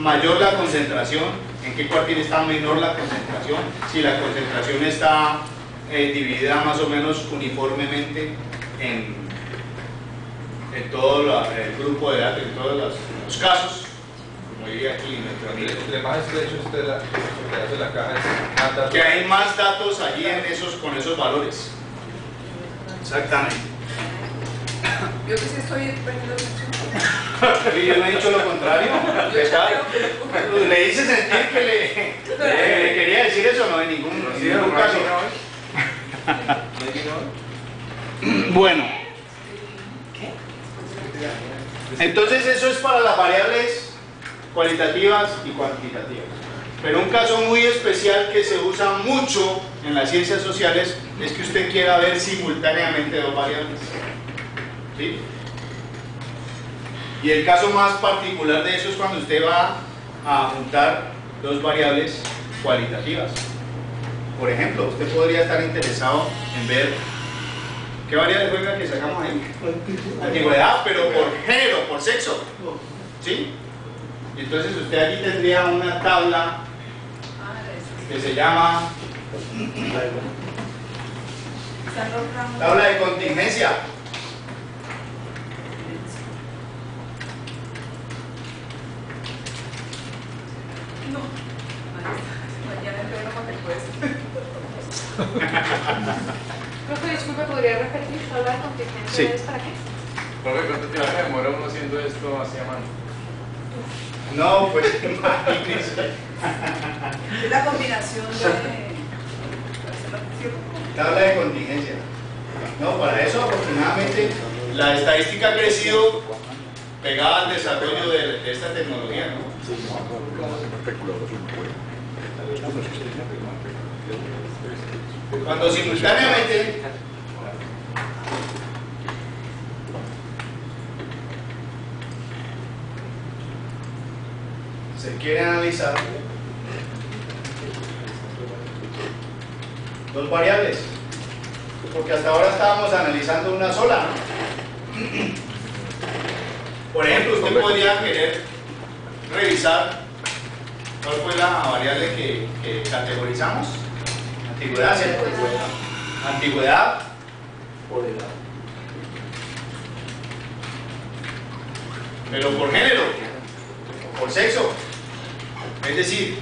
mayor la concentración, en qué cuartil está menor la concentración, si la concentración está dividida más o menos uniformemente en todo el grupo de edad, en todos los casos, como diría aquí nuestro amigo. Entre más estrecho usted lo que hace la caja es más datos. Que hay más datos allí con esos valores. Exactamente. Yo que sí estoy perdiendo atención. Y yo no he dicho lo contrario. Le hice sentir que le quería decir eso, no en ningún caso. Bueno, entonces eso es para las variables cualitativas y cuantitativas. Pero un caso muy especial que se usa mucho en las ciencias sociales es que usted quiera ver simultáneamente dos variables. ¿Sí? Y el caso más particular de eso es cuando usted va a juntar dos variables cualitativas. Por ejemplo, usted podría estar interesado en ver qué variable juega que sacamos ahí. Antigüedad, pero por género, por sexo. ¿Sí? Y entonces usted aquí tendría una tabla que se llama tabla de contingencia. No. Mañana entreno para que puedes. Profe, disculpe, ¿podría repetir? ¿Tabla de contingencia Sí. es para qué? Profe, ¿cuánto tiempo se demora uno haciendo esto así a mano? No, pues imagínense. Es la combinación de... Tabla de contingencia. No, para eso afortunadamente la estadística ha crecido pegada al desarrollo de esta tecnología, ¿no? Cuando simultáneamente se quiere analizar dos variables, porque hasta ahora estábamos analizando una sola, ¿no? Por ejemplo, usted podría querer revisar cuál fue la variable que categorizamos. Antigüedad, ¿cierto? Antigüedad por edad. Pero por género, o por sexo. Es decir,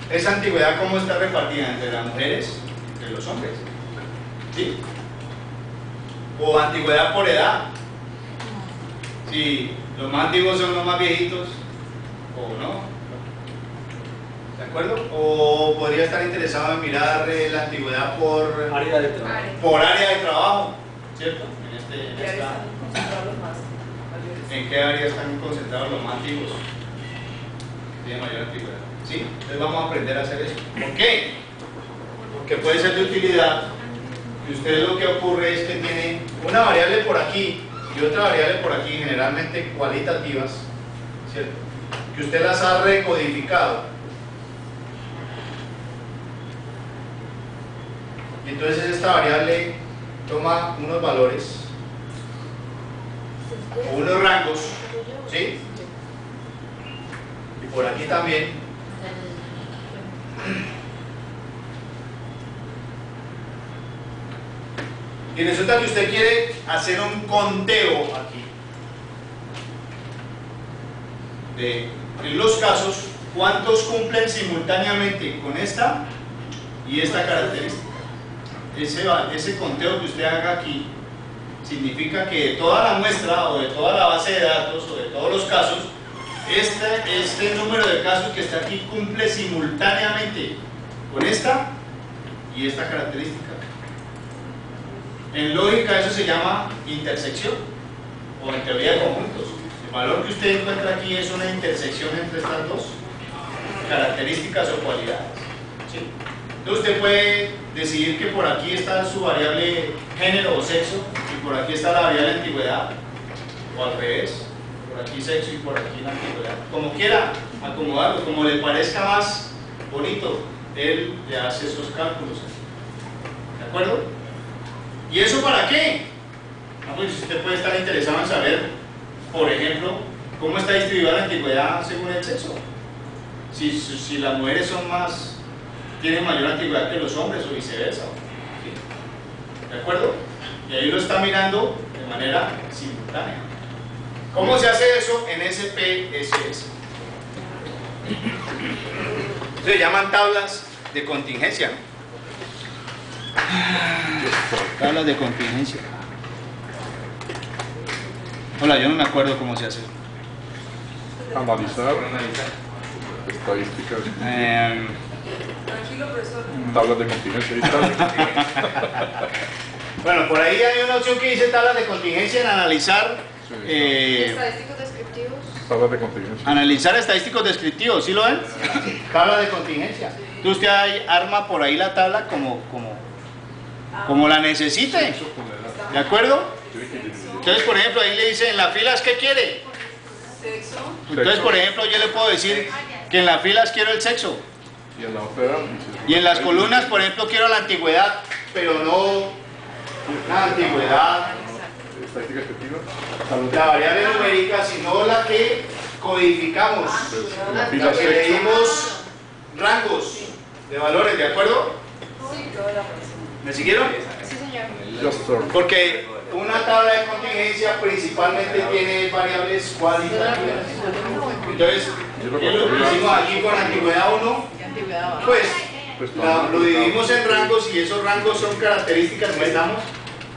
esa antigüedad cómo está repartida entre las mujeres, entre los hombres. ¿Sí? O antigüedad por edad. Si los más antiguos son los más viejitos, o no. ¿De acuerdo? O podría estar interesado en mirar la antigüedad por área de trabajo, ¿cierto? ¿En qué área están concentrados los más antiguos? Tiene mayor antigüedad. ¿Sí? Entonces vamos a aprender a hacer eso. ¿Por qué? Porque puede ser de utilidad. Y usted lo que ocurre es que tiene una variable por aquí y otra variable por aquí, generalmente cualitativas, ¿cierto? Que usted las ha recodificado. Y entonces esta variable toma unos valores o unos rangos, ¿sí? Y por aquí también. Y resulta que usted quiere hacer un conteo aquí de, en los casos, cuántos cumplen simultáneamente con esta y esta característica. Ese conteo que usted haga aquí significa que de toda la muestra o de toda la base de datos o de todos los casos, este número de casos que está aquí cumple simultáneamente con esta y esta característica. En lógica eso se llama intersección o en teoría de conjuntos. El valor que usted encuentra aquí es una intersección entre estas dos características o cualidades. ¿Sí? Entonces usted puede decidir que por aquí está su variable género o sexo y por aquí está la variable antigüedad, o al revés, por aquí sexo y por aquí la antigüedad. Como quiera acomodarlo, como le parezca más bonito, él le hace esos cálculos. ¿De acuerdo? ¿Y eso para qué? Pues usted puede estar interesado en saber, por ejemplo, ¿Cómo está distribuida la antigüedad según el sexo? Si las mujeres son más, tienen mayor antigüedad que los hombres o viceversa. ¿Sí? ¿De acuerdo? Y ahí lo está mirando de manera simultánea. ¿Cómo se hace eso en SPSS? Se llaman tablas de contingencia, ¿no? Tablas de contingencia. Hola, yo no me acuerdo cómo se hace. Analizar estadísticas, Tranquilo, profesor. tablas de contingencia y tal. Bueno, por ahí hay una opción que dice tablas de contingencia en analizar. Estadísticos descriptivos. Tablas de contingencia. Analizar estadísticos descriptivos, ¿sí lo ven? Tabla de contingencia. Entonces usted ahí arma por ahí la tabla como la necesite. ¿De acuerdo? Entonces, por ejemplo, ahí le dice en las filas, ¿qué quiere? Sexo. Entonces, por ejemplo, yo le puedo decir que en las filas quiero el sexo. Y en la otra Y en las columnas, por ejemplo, quiero la antigüedad, pero no la antigüedad, estadística efectiva. la variable numérica, sino la que codificamos, La la fila que le sexo. dimos rangos de valores, ¿de acuerdo? Sí. Toda la razón. ¿Me siguieron? Sí, señor. Just sort. Porque una tabla de contingencia principalmente tiene variables cualitativas. Entonces, ¿qué es lo que hicimos aquí con antigüedad 1? Pues lo dividimos en rangos y esos rangos son características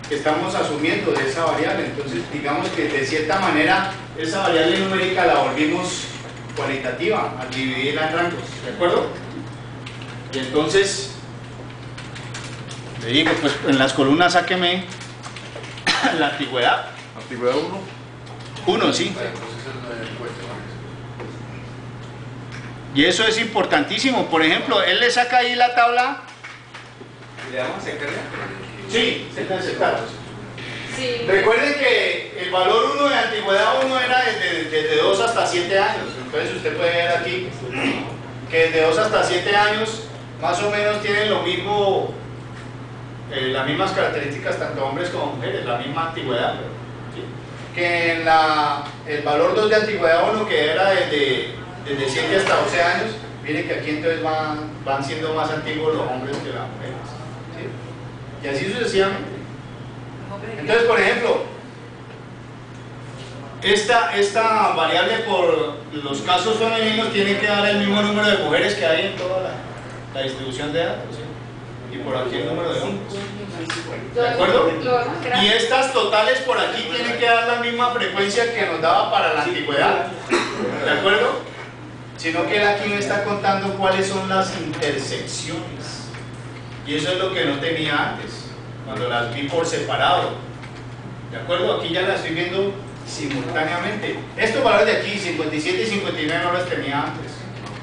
que estamos asumiendo de esa variable. Entonces, digamos que de cierta manera esa variable numérica la volvimos cualitativa al dividirla en rangos, ¿de acuerdo? Y entonces, le digo, pues en las columnas sáqueme la antigüedad. Antigüedad 1. 1, sí. Y eso es importantísimo. Por ejemplo, él le saca ahí la tabla. ¿Le damos a aceptarla? Sí, se puede aceptar. Sí. Recuerden que el valor 1 de antigüedad 1 era desde 2 hasta 7 años. Entonces usted puede ver aquí que desde 2 hasta 7 años más o menos tienen lo mismo, las mismas características tanto hombres como mujeres, la misma antigüedad. ¿Sí? Que en el valor 2 de antigüedad 1 que era desde 7 hasta 12 años, miren que aquí entonces van siendo más antiguos los hombres que las mujeres. ¿Sí? Y así sucesivamente. Entonces, por ejemplo, esta variable por los casos femeninos tiene que dar el mismo número de mujeres que hay en toda la distribución de datos, ¿sí? Y por aquí el número de hombres. ¿De acuerdo? Y estas totales por aquí tienen que dar la misma frecuencia que nos daba para la antigüedad. ¿De acuerdo? Sino que él aquí me está contando cuáles son las intersecciones. Y eso es lo que no tenía antes, cuando las vi por separado. ¿De acuerdo? Aquí ya las estoy viendo simultáneamente. Estos valores de aquí, 57 y 59, no los tenía antes.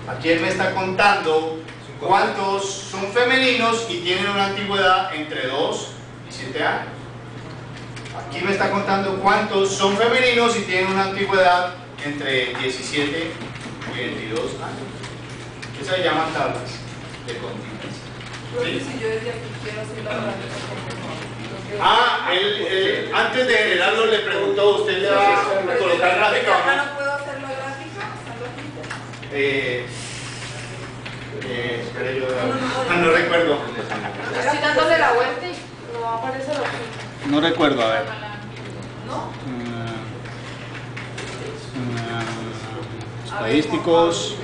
Aquí él me está contando cuántos son femeninos y tienen una antigüedad entre 2 y 7 años. Aquí me está contando cuántos son femeninos y tienen una antigüedad entre 17 y 22 años. Esas se llaman tablas de contingencia. Porque si yo desde aquí quiero hacer la gráfica, él antes de generarlo le preguntó, ¿usted le va a colocar gráfica o acá no? no puedo hacer la gráfica, estando aquí. Espere, yo no recuerdo. Estoy dándole la vuelta y no aparece la opción. No recuerdo, a ver. ¿No? Estadísticos,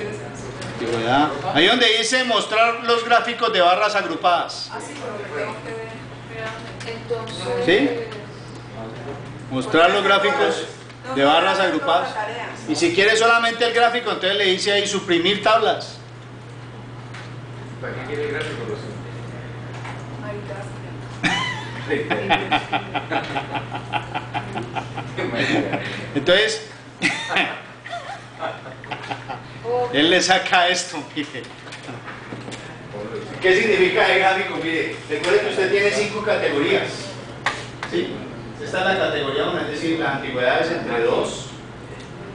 antigüedad. Ahí donde dice mostrar los gráficos de barras agrupadas. Ah, sí, pero que tengo que ver. Entonces. ¿Sí? Mostrar los gráficos de barras agrupadas. Y si quiere solamente el gráfico, entonces le dice ahí suprimir tablas. ¿Para qué quiere el gráfico, Rocío? Entonces, él le saca esto, mire. ¿Qué significa el gráfico? Mire, recuerde que usted tiene 5 categorías. ¿Sí? Esta es la categoría 1, es decir, la antigüedad es entre 2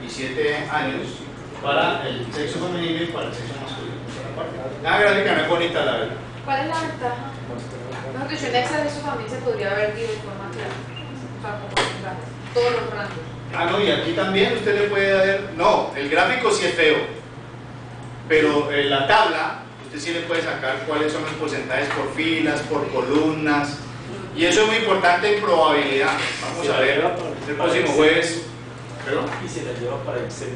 y 7 años para el sexo femenino y para el sexo masculino. La gráfica no es bonita, la verdad. ¿Cuál es la ventaja? Mejor dicho, en Excel eso también se podría ver de forma clara. O sea, como todos los rangos. Ah, no, y aquí también usted le puede dar, no, el gráfico sí es feo, pero en la tabla usted sí le puede sacar cuáles son los porcentajes por filas, por columnas, y eso es muy importante en probabilidad. Vamos a ver el próximo jueves. ¿Perdón? Y se la lleva para Excel.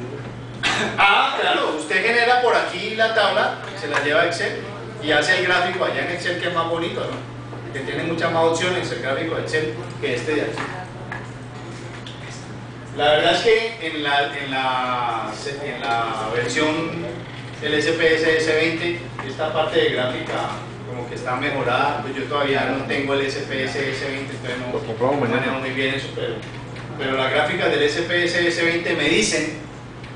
Ah, claro, usted genera por aquí la tabla, se la lleva a Excel y hace el gráfico allá en Excel, que es más bonito, ¿no? Que tiene muchas más opciones el gráfico de Excel que este de aquí. La verdad es que en la versión del SPS S20 esta parte de gráfica como que está mejorada, pues yo todavía no tengo el SPS S20, entonces no manejo muy bien eso, pero las gráficas del SPS S20 me dicen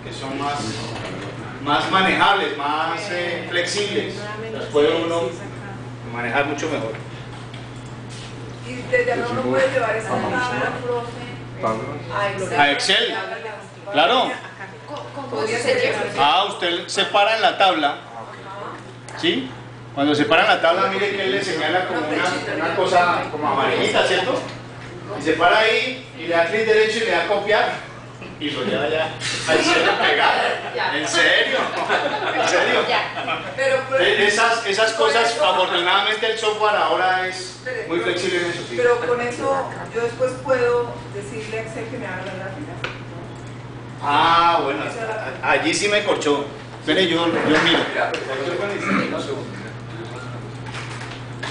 que son más manejables, más flexibles, las puede uno manejar mucho mejor. Y desde acá uno puede llevar esa tabla, profe, A Excel, claro. ¿Cómo se lleva? Ah, usted separa en la tabla, ¿sí? Cuando separa en la tabla, mire que él le señala como una cosa como amarillita, ¿cierto? Y se para ahí y le da clic derecho y le da copiar y lo lleva ya al cielo pegado. ¿En serio? ¿En serio? Esas cosas, afortunadamente el software ahora es muy flexible en eso. Sí. Pero con eso yo después puedo decirle a Excel que me haga la gráfica. Ah, bueno, allí sí me corchó. Espere, yo miro.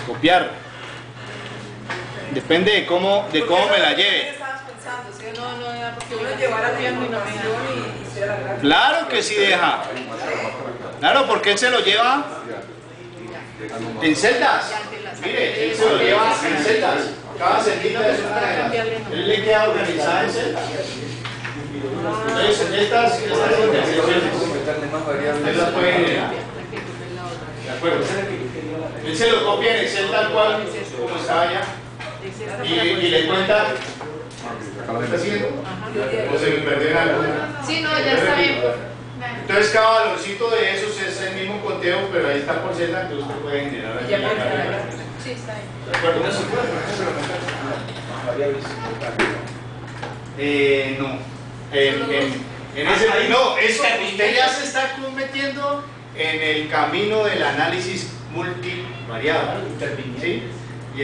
Copiar. Depende de cómo me la lleve. Estabas pensando, ¿sí? No, era porque Que uno llevara la información y hiciera la gráfica. Claro que sí deja. Claro, porque él se lo lleva en celdas. Mire, él se lo lleva en celdas. Cada celdita es una de las. Él le queda organizada en celdas. Entonces, estas intersecciones, usted las puede generar. ¿De acuerdo? Él se lo copia en Excel tal cual como está allá y le cuenta. ¿Lo está haciendo? ¿O se me perdió en algo? Sí, no, ya está bien. Entonces cada valorcito de esos es el mismo conteo, pero ahí está por celda, entonces usted puede generar aquí la carga. Sí, está bien. ¿De acuerdo? No. No, eso usted ya se está metiendo en el camino del análisis multivariable. ¿Sí? Y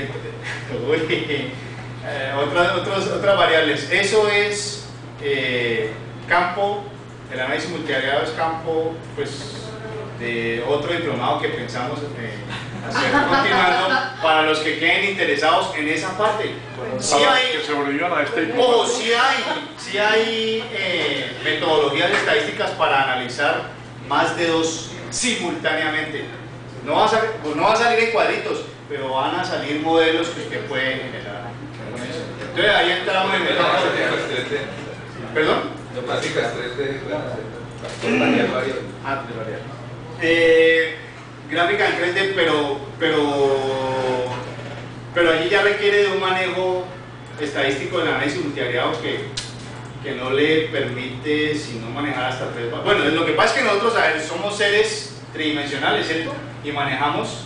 otras variables. Eso es campo, el análisis multivariable es campo pues, de otro diplomado que pensamos hacer continuando para los que queden interesados en esa parte. Sí hay, que sobrevivan a este ojo, sí hay metodologías estadísticas para analizar más de dos simultáneamente. No va a salir en cuadritos, pero van a salir modelos que usted puede generar. Entonces ahí entramos en el... ¿Perdón? No prácticas 3D, Ah, de variar. Gráfica en 3D, pero allí ya requiere de un manejo estadístico del análisis multivariado que no le permite sino manejar hasta 3. Bueno, lo que pasa es que nosotros somos seres tridimensionales, ¿cierto? Y manejamos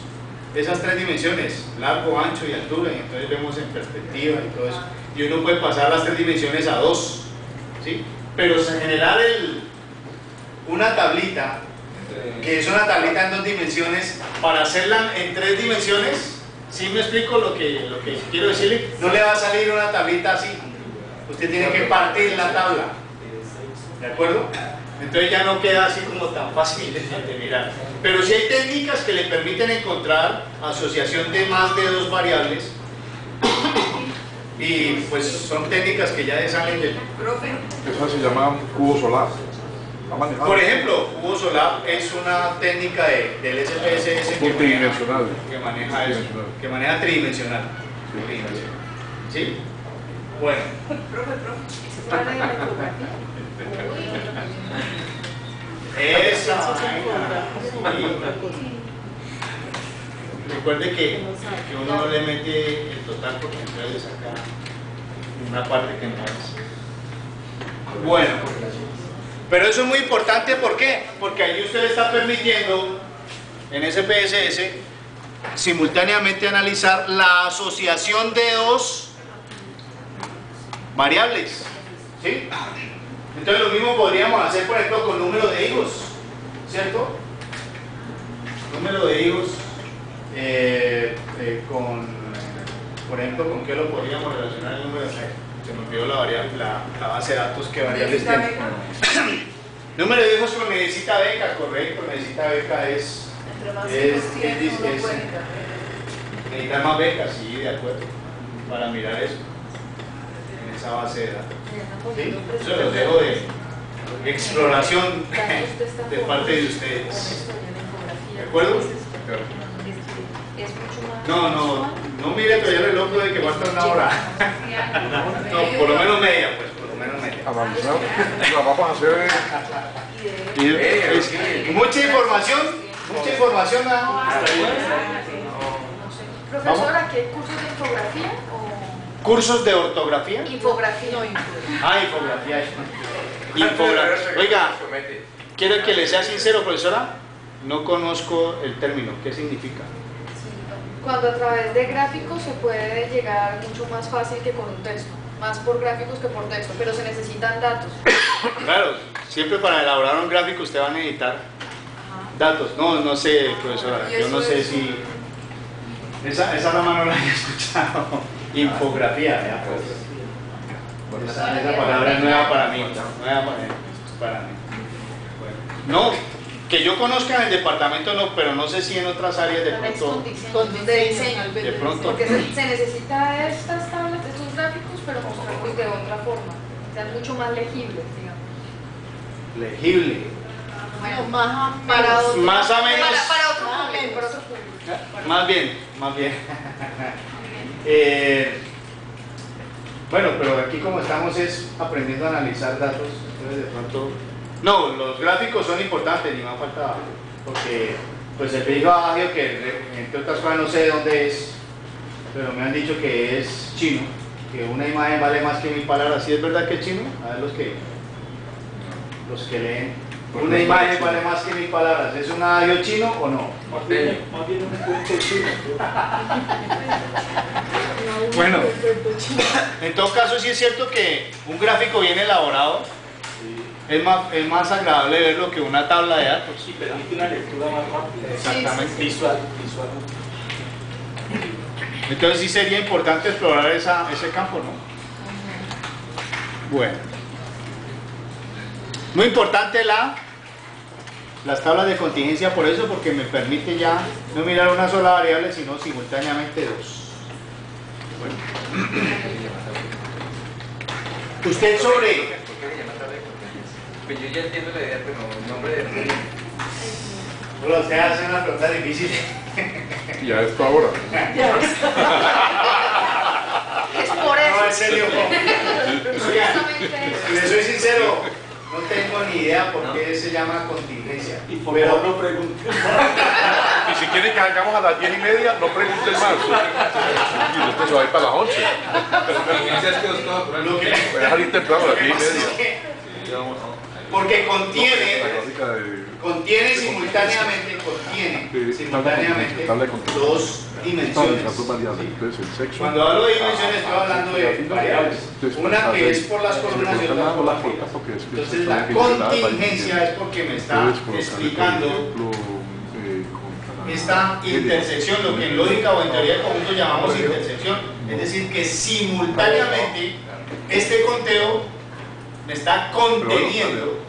esas 3 dimensiones, largo, ancho y altura, y entonces vemos en perspectiva y todo eso. Y uno puede pasar las 3 dimensiones a 2, ¿sí? Pero generar una tablita, que es una tablita en 2 dimensiones, para hacerla en 3 dimensiones, ¿sí me explico lo que quiero decirle? No le va a salir una tablita así, usted tiene que partir la tabla, ¿de acuerdo? Entonces ya no queda así como tan fácil de mirar. Pero sí hay técnicas que le permiten encontrar asociación de más de 2 variables, y pues son técnicas que ya salen del... Profe, Eso se llama cubo solar. Por ejemplo, cubo solar es una técnica del SPSS Multidimensional. que maneja eso, que maneja tridimensional. ¿Sí? Bueno. Esa vaina. Recuerde que uno no le mete el total porque entonces le saca una parte que no es. Bueno, pero eso es muy importante, ¿por qué? Porque ahí usted está permitiendo en SPSS simultáneamente analizar la asociación de 2 variables. ¿Sí? Entonces lo mismo podríamos hacer, por ejemplo, con número de higos, ¿cierto? Número de higos por ejemplo, ¿con qué lo podríamos relacionar el número de higos? Se me olvidó la base de datos que variables tiene. Número de hijos con necesita beca, correcto, necesita beca es... Entre más hijos tiene, uno puede entrar. Necesita más becas, sí, de acuerdo, para mirar eso, en esa base de datos. ¿Sí? Eso los dejo de exploración de parte de ustedes. ¿De acuerdo? No mire todavía el reloj de que falta una hora. No, por lo menos media, pues, por lo menos media. Analizar, la vamos a hacer. Mucha información nada más. Profesora, ¿qué cursos de infografía o...? ¿Cursos de ortografía? Infografía. Infografía. Oiga, quiero que le sea sincero, profesora, no conozco el término, ¿qué significa? Cuando a través de gráficos se puede llegar mucho más fácil que con un texto, más por gráficos que por texto, pero se necesitan datos. Claro, siempre para elaborar un gráfico usted va a necesitar datos. No sé, profesora, yo no sé si... Esa rama no la he escuchado. Infografía, ¿verdad? Pues, esa palabra es nueva para mí. Para mí. No, que yo conozca en el departamento no, pero no sé si en otras áreas de pronto. De diseño. De pronto. Porque se necesita estas tablas, estos gráficos, pero mostrarlos de otra forma. Sean mucho más legibles, digamos. Legible. Bueno, Para otro más o menos. Para otro público. Más bien. Bueno, pero aquí como estamos es aprendiendo a analizar datos, entonces de pronto... No, los gráficos son importantes, ni más falta, porque pues el pedido audio que entre otras cosas no sé de dónde es, pero me han dicho que es chino, que una imagen vale más que 1000 palabras. ¿Sí es verdad que es chino? A ver los que leen. Una imagen vale más que 1000 palabras. ¿Es un audio chino o no? Más bien un cuento chino. Bueno, en todo caso sí es cierto que un gráfico bien elaborado es más agradable verlo que una tabla de datos. Sí, permite una lectura más rápida. Exactamente. Visual. Entonces sí sería importante explorar ese campo, ¿no? Bueno. Muy importante las tablas de contingencia por eso, porque me permite ya no mirar una sola variable, sino simultáneamente dos. Bueno. Usted sobre... ¿Por qué le llama tabla de contingencia? Pues yo ya entiendo la idea, pero el nombre de... Bueno, usted hace una pregunta difícil. Ya esto ahora. Es por eso. No, en serio. Le soy sincero, no tengo ni idea por qué se llama contingencia. Y por favor no pregunte. Y si quieren que hagamos a las 10:30, no pregunten más. Y después se va a ir para las 11. Contingencia es que os todo por Lo que- Voy a dejar ir temprano a las Lo que pasa es 10:30. que- Porque contiene simultáneamente dos dimensiones. ¿Sí? Cuando hablo de dimensiones estoy hablando de variables. Una que es por las columnas y otra por la fila. Entonces la contingencia es porque me está explicando esta intersección, lo que en lógica o en teoría de conjuntos llamamos intersección. Es decir, que simultáneamente este conteo me está conteniendo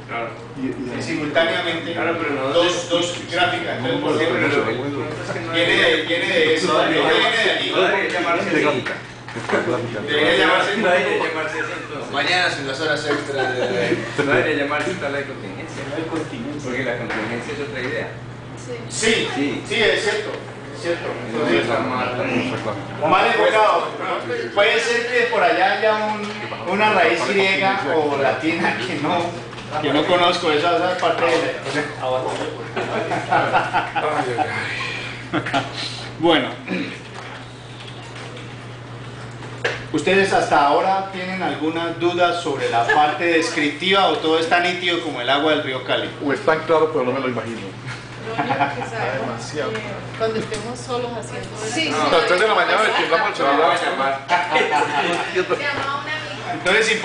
simultáneamente dos gráficas. Entonces, por ejemplo, viene de eso, viene de allí. Debería llamarse No debería llamarse así entonces. Mañana son 2 horas extra No debería llamarse tabla de contingencia. No hay contingencia. Porque la contingencia es otra idea. Sí, es cierto. Entonces está mal. Mal enfocado. Puede ser que por allá haya una raíz griega o latina que no conozco, esa parte de Bueno, ¿ustedes hasta ahora tienen algunas dudas sobre la parte descriptiva o todo es tan nítido como el agua del río Cali? O es tan claro, pero no me lo imagino. Demasiado. Cuando estemos solos haciendo eso. Sí, A las 3 de la mañana le temblamos el celular. Vamos a llamar. Se llamaba una amiga. Entonces,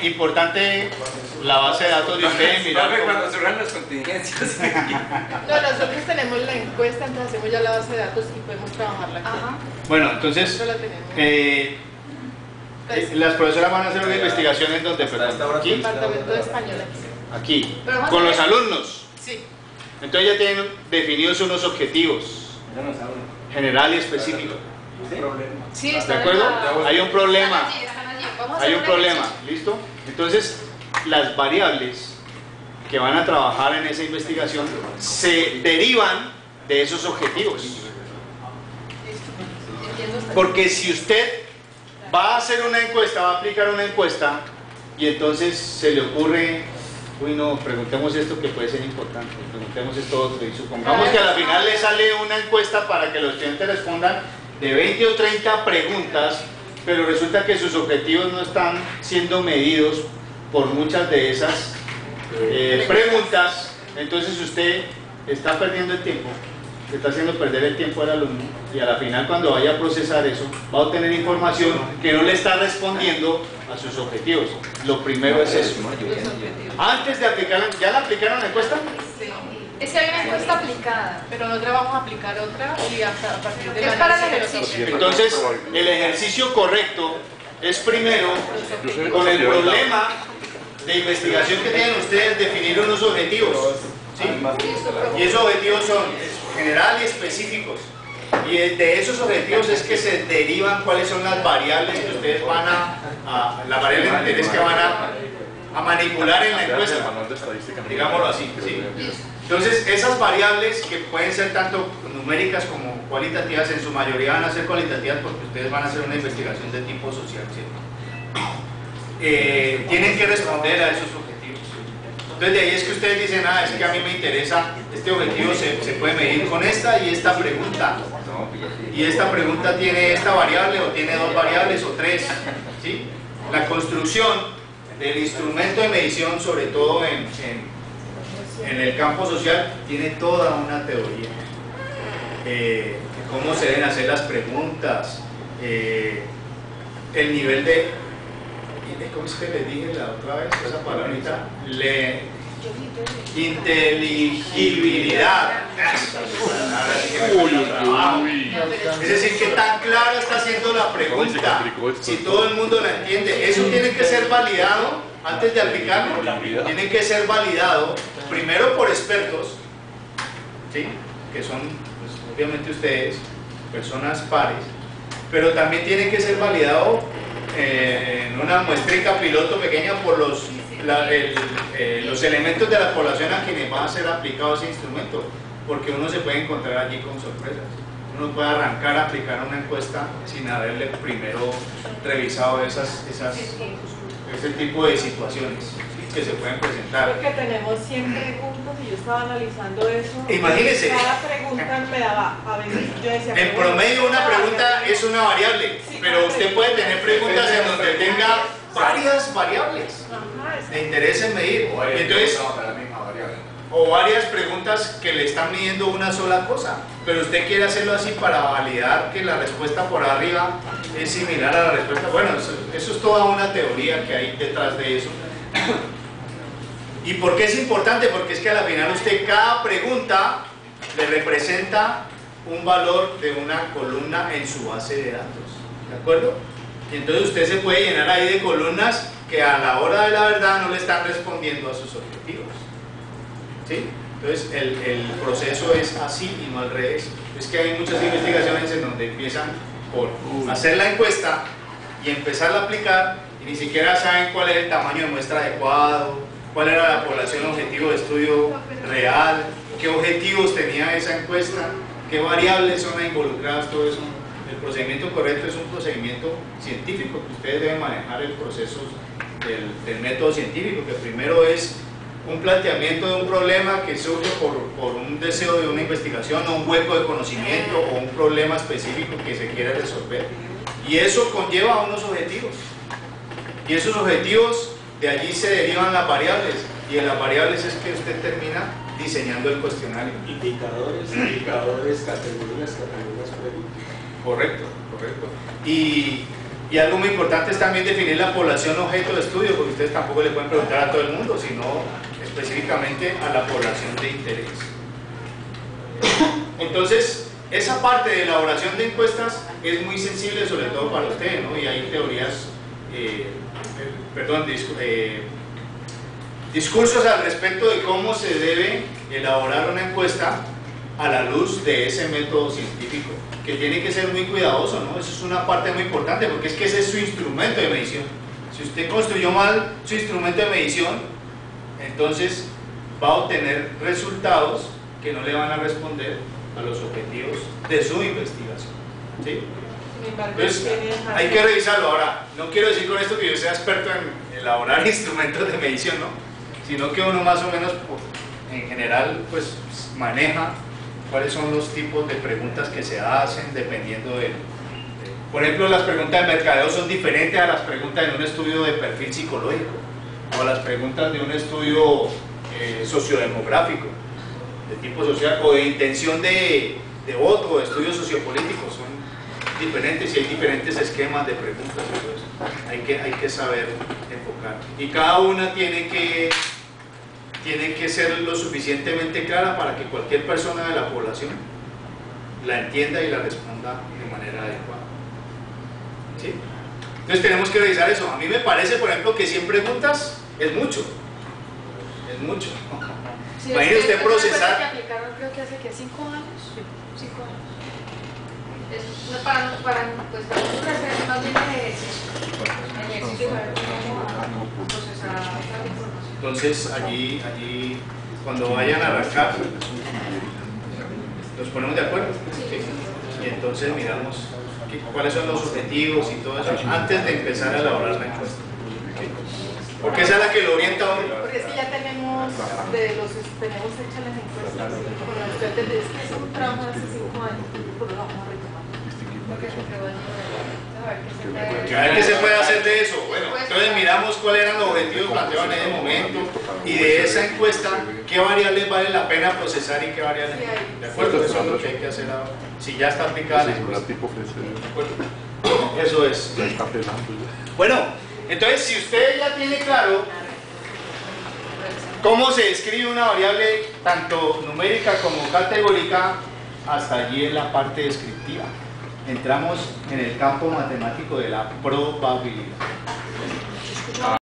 importante la base de datos de ustedes, mirar Profe, cómo- cuando surjan las contingencias. No, nosotros tenemos la encuesta, entonces hacemos ya la base de datos y podemos trabajarla aquí. Ajá. Bueno, entonces, Nosotros la tenemos. las profesoras van a hacer una investigación en donde, perdón, aquí, Departamento de Español aquí. aquí, Pero vamos con a los ver. alumnos. Sí. Entonces ya tienen definidos unos objetivos, general y específico. Sí, ¿De está acuerdo? en la- Hay un problema. Están allí, están allí. Vamos a hacer Hay un problema, ejercicio. ¿listo? Entonces, las variables que van a trabajar en esa investigación se derivan de esos objetivos. Listo. Entiendo hasta aquí. Porque si usted va a hacer una encuesta, va a aplicar una encuesta, y entonces se le ocurre, uy no, preguntemos esto que puede ser importante, preguntemos esto otro, y supongamos que a la final le sale una encuesta para que los estudiantes respondan de 20 o 30 preguntas, pero resulta que sus objetivos no están siendo medidos por muchas de esas preguntas, entonces usted está perdiendo el tiempo, le está haciendo perder el tiempo al alumno, y a la final cuando vaya a procesar eso, va a obtener información que no le está respondiendo a sus objetivos. Lo primero es eso. Antes de aplicar, ¿ya la aplicaron la encuesta? Sí. Es que hay una encuesta aplicada. Pero nosotros vamos a aplicar otra y hasta a partir de Es para el ejercicio. Entonces, el ejercicio correcto es primero, con el problema de investigación que tienen ustedes, definir unos objetivos. ¿Sí? Y esos objetivos son general y específicos. Y de esos objetivos es que se derivan cuáles son las variables que ustedes van las variables de interés que van a manipular en la encuesta, digámoslo así. ¿Sí? Entonces, esas variables que pueden ser tanto numéricas como cualitativas, en su mayoría van a ser cualitativas porque ustedes van a hacer una investigación de tipo social, ¿cierto? Tienen que responder a esos objetivos. Entonces, de ahí es que ustedes dicen, es que a mí me interesa, este objetivo se puede medir con esta y esta pregunta. Y esta pregunta tiene esta variable o tiene dos variables o tres. ¿Sí? La construcción del instrumento de medición, sobre todo en el campo social, tiene toda una teoría. Cómo se deben hacer las preguntas, el nivel de... ¿Cómo es que les dije la otra vez? Esa palabrita. Inteligibilidad. Es decir, que tan clara está siendo la pregunta. Si todo el mundo la entiende, eso tiene que ser validado antes de aplicarlo. Tiene que ser validado primero por expertos, ¿sí? Que son, pues, obviamente ustedes, personas pares, pero también tiene que ser validado en una muestrica piloto pequeña por los elementos de la población a quienes va a ser aplicado ese instrumento, porque uno se puede encontrar allí con sorpresas. Uno puede arrancar a aplicar una encuesta sin haberle primero revisado ese tipo de situaciones que se pueden presentar. Porque tenemos 100 preguntas y yo estaba analizando eso. Imagínese. Cada pregunta me daba, a veces yo decía... En promedio una pregunta es una variable, pero usted puede tener preguntas en donde tenga varias variables de interés en medir. Entonces, o varias preguntas que le están midiendo una sola cosa, pero usted quiere hacerlo así para validar que la respuesta por arriba es similar a la respuesta. Bueno, eso es toda una teoría que hay detrás de eso. ¿Y por qué es importante? Porque es que al final usted cada pregunta le representa un valor de una columna en su base de datos, ¿de acuerdo? Y entonces usted se puede llenar ahí de columnas que a la hora de la verdad no le están respondiendo a sus objetivos, ¿sí? Entonces el proceso es así y no al revés. Es que hay muchas investigaciones en donde empiezan por hacer la encuesta y empezar a aplicar y ni siquiera saben cuál es el tamaño de muestra adecuado, cuál era la población objetivo de estudio real, qué objetivos tenía esa encuesta, qué variables son involucradas, todo eso. El procedimiento correcto es un procedimiento científico, que ustedes deben manejar el proceso del método científico, que primero es un planteamiento de un problema que surge por un deseo de una investigación o un hueco de conocimiento o un problema específico que se quiere resolver. Y eso conlleva unos objetivos. Y esos objetivos, de allí se derivan las variables. Y en las variables es que usted termina diseñando el cuestionario. Indicadores, categorías, preguntas. Correcto, correcto. Y Y algo muy importante es también definir la población objeto de estudio, porque ustedes tampoco le pueden preguntar a todo el mundo, sino específicamente a la población de interés. Entonces, esa parte de elaboración de encuestas es muy sensible, sobre todo para ustedes, ¿no? Y hay teorías, discursos al respecto de cómo se debe elaborar una encuesta a la luz de ese método científico, que tiene que ser muy cuidadoso, ¿no? Eso es una parte muy importante, porque es que ese es su instrumento de medición. Si usted construyó mal su instrumento de medición, entonces va a obtener resultados que no le van a responder a los objetivos de su investigación, ¿sí? Entonces, hay que revisarlo. Ahora, no quiero decir con esto que yo sea experto en elaborar instrumentos de medición, ¿no? Sino que uno más o menos, en general, pues maneja cuáles son los tipos de preguntas que se hacen dependiendo de... Por ejemplo, las preguntas de mercadeo son diferentes a las preguntas de un estudio de perfil psicológico o a las preguntas de un estudio sociodemográfico, de tipo social, o de intención de voto, o de estudios sociopolíticos. Son diferentes y hay diferentes esquemas de preguntas y todo eso. Hay que saber enfocar. Y cada una tiene que ser lo suficientemente clara para que cualquier persona de la población la entienda y la responda de manera adecuada. ¿Sí? Entonces tenemos que revisar eso. A mí me parece, por ejemplo, que 100 preguntas es mucho. Es mucho. Sí, Imagínese usted procesar. Que aplicaron, creo que hace que 5 años. 5 años. Es para nosotros es más bien el ejercicio de ver cómo procesar la información. Entonces allí cuando vayan a arrancar nos ponemos de acuerdo, ¿sí? Y entonces miramos cuáles son los objetivos y todo eso antes de empezar a elaborar la encuesta, ¿sí? Porque esa es la que lo orienta a uno. Porque es que ya tenemos tenemos hechas las encuestas. Bueno, ustedes es que es un trabajo de hace 5 años, pero lo vamos a retomar. A ver qué se puede hacer de eso. Bueno, entonces miramos cuáles eran los objetivos planteados en ese momento y de esa encuesta qué variables vale la pena procesar y qué variables no. ¿De acuerdo? Eso es lo que hay que hacer ahora. Si ya está aplicada la encuesta. ¿De acuerdo? Eso es. Bueno, entonces si usted ya tiene claro cómo se describe una variable tanto numérica como categórica, hasta allí en la parte descriptiva. Entramos en el campo matemático de la probabilidad.